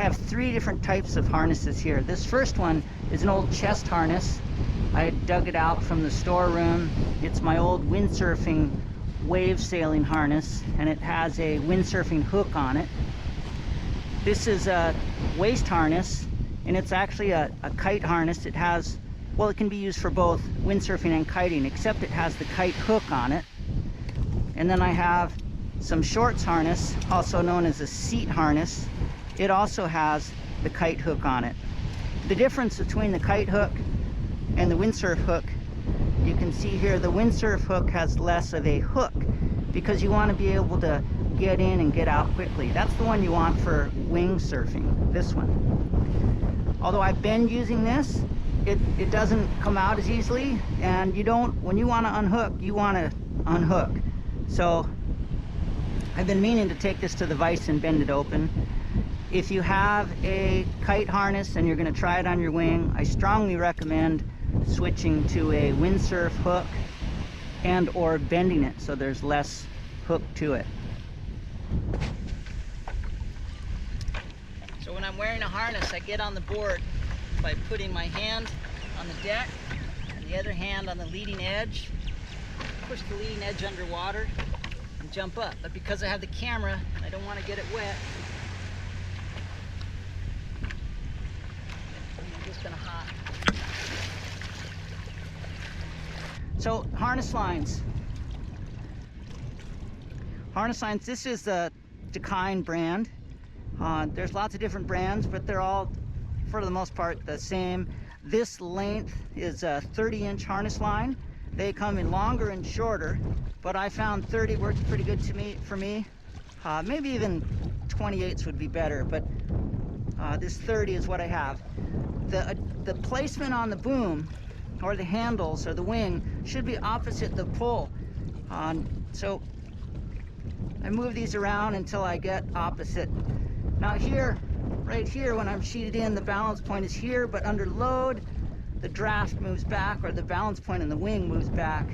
have three different types of harnesses here. This first one is an old chest harness. I dug it out from the storeroom. It's my old windsurfing wave sailing harness, and it has a windsurfing hook on it. This is a waist harness, and it's actually a kite harness. It has, well, it can be used for both windsurfing and kiting, except it has the kite hook on it. And then I have some shorts harness, also known as a seat harness. It also has the kite hook on it. The difference between the kite hook and the windsurf hook, you can see here the windsurf hook has less of a hook because you want to be able to get in and get out quickly. That's the one you want for wing surfing, this one. Although I've been using this, it doesn't come out as easily, and you don't, when you want to unhook, you want to unhook. So I've been meaning to take this to the vise and bend it open. If you have a kite harness and you're going to try it on your wing, I strongly recommend switching to a windsurf hook and or bending it so there's less hook to it. So when I'm wearing a harness, I get on the board by putting my hand on the deck and the other hand on the leading edge, push the leading edge underwater and jump up. But because I have the camera, I don't want to get it wet. I'm just gonna hop. So harness lines. Harness lines, this is the Kite brand. There's lots of different brands, but they're all, for the most part, the same. This length is a 30-inch harness line. They come in longer and shorter, but I found 30 works pretty good for me. Maybe even 28s would be better, but this 30 is what I have. The placement on the boom, or the handles, or the wing, should be opposite the pull. So I move these around until I get opposite. Now here, right here, when I'm sheeted in, the balance point is here, but under load, the draft moves back, or the balance point in the wing moves back.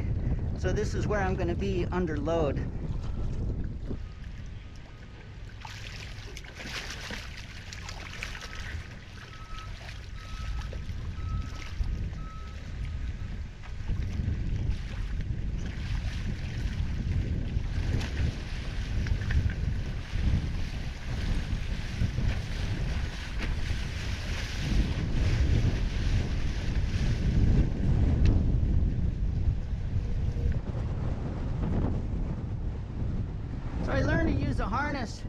So this is where I'm going to be under load. So I learned to use a harness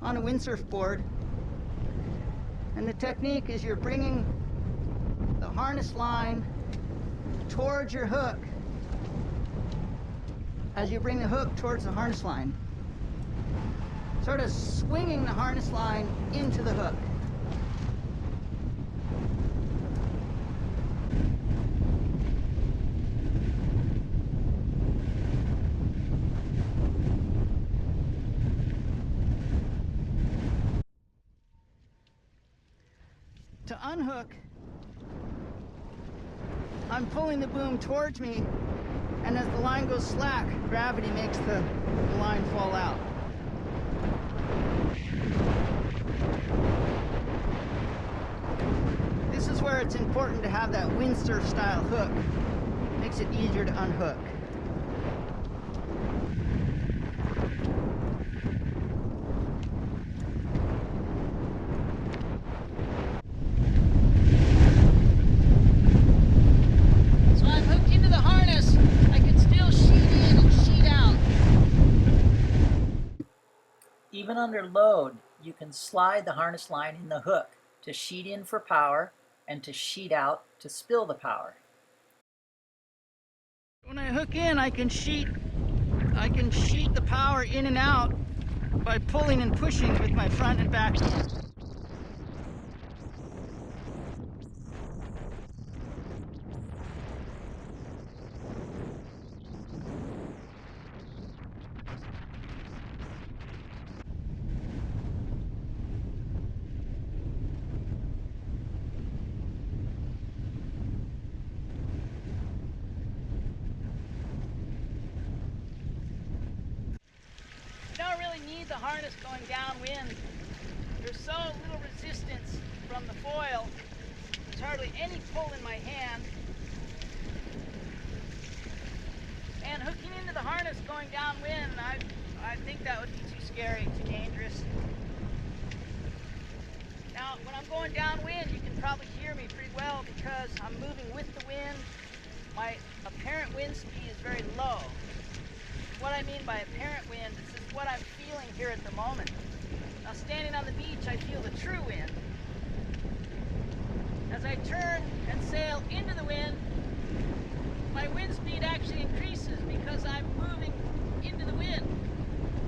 on a windsurf board, and the technique is you're bringing the harness line towards your hook as you bring the hook towards the harness line, sort of swinging the harness line into the hook. To unhook, I'm pulling the boom towards me, and as the line goes slack, gravity makes the line fall out. This is where it's important to have that windsurf style hook. Makes it easier to unhook. Even under load, you can slide the harness line in the hook to sheet in for power and to sheet out to spill the power. When I hook in, I can sheet the power in and out by pulling and pushing with my front and back. You don't really need the harness going downwind. You're so hardly any pull in my hand. And hooking into the harness going downwind, I think that would be too scary, too dangerous. Now, when I'm going downwind, you can probably hear me pretty well because I'm moving with the wind. My apparent wind speed is very low. What I mean by apparent wind is just what I'm feeling here at the moment. Now, standing on the beach, I feel the true wind. As I turn and sail into the wind, my wind speed actually increases because I'm moving into the wind.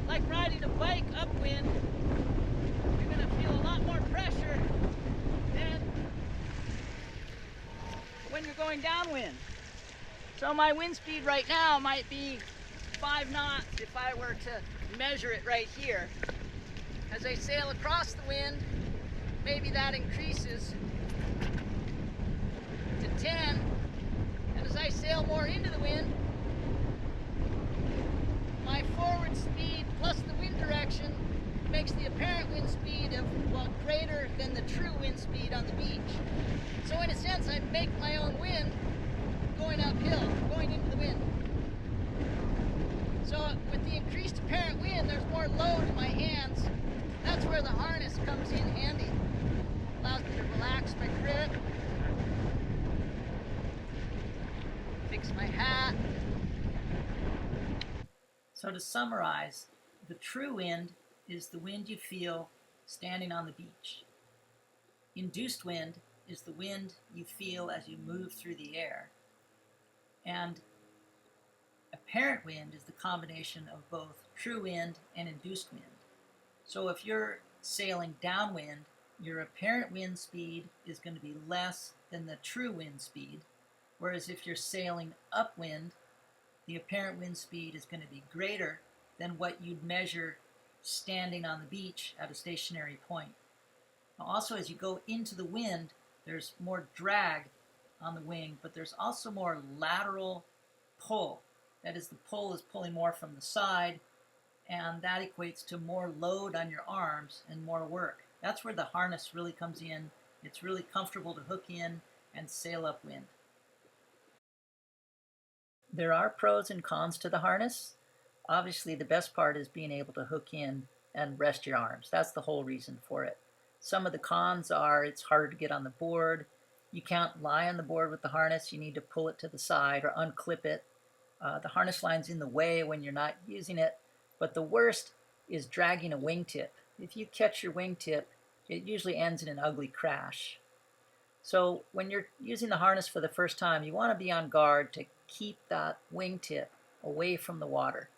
Like riding a bike upwind, you're going to feel a lot more pressure than when you're going downwind. So my wind speed right now might be 5 knots if I were to measure it right here. As I sail across the wind, maybe that increases to 10. And as I sail more into the wind, my forward speed plus the wind direction makes the apparent wind speed of, well, greater than the true wind speed on the beach. So in a sense, I make my own wind going uphill, going into the wind. So with the increased apparent wind, there's more load in my hands. That's where the harness comes in handy. Allows me to relax my grip, fix my hat. So to summarize, the true wind is the wind you feel standing on the beach. Induced wind is the wind you feel as you move through the air. And apparent wind is the combination of both true wind and induced wind. So if you're sailing downwind, your apparent wind speed is going to be less than the true wind speed, whereas if you're sailing upwind, the apparent wind speed is going to be greater than what you'd measure standing on the beach at a stationary point. Now also, as you go into the wind, there's more drag on the wing, but there's also more lateral pull. That is, the pull is pulling more from the side, and that equates to more load on your arms and more work. That's where the harness really comes in. It's really comfortable to hook in and sail upwind. There are pros and cons to the harness. Obviously, the best part is being able to hook in and rest your arms. That's the whole reason for it. Some of the cons are it's harder to get on the board. You can't lie on the board with the harness. You need to pull it to the side or unclip it. The harness line's in the way when you're not using it. But the worst is dragging a wingtip. If you catch your wingtip, it usually ends in an ugly crash. So when you're using the harness for the first time, you want to be on guard to keep that wingtip away from the water.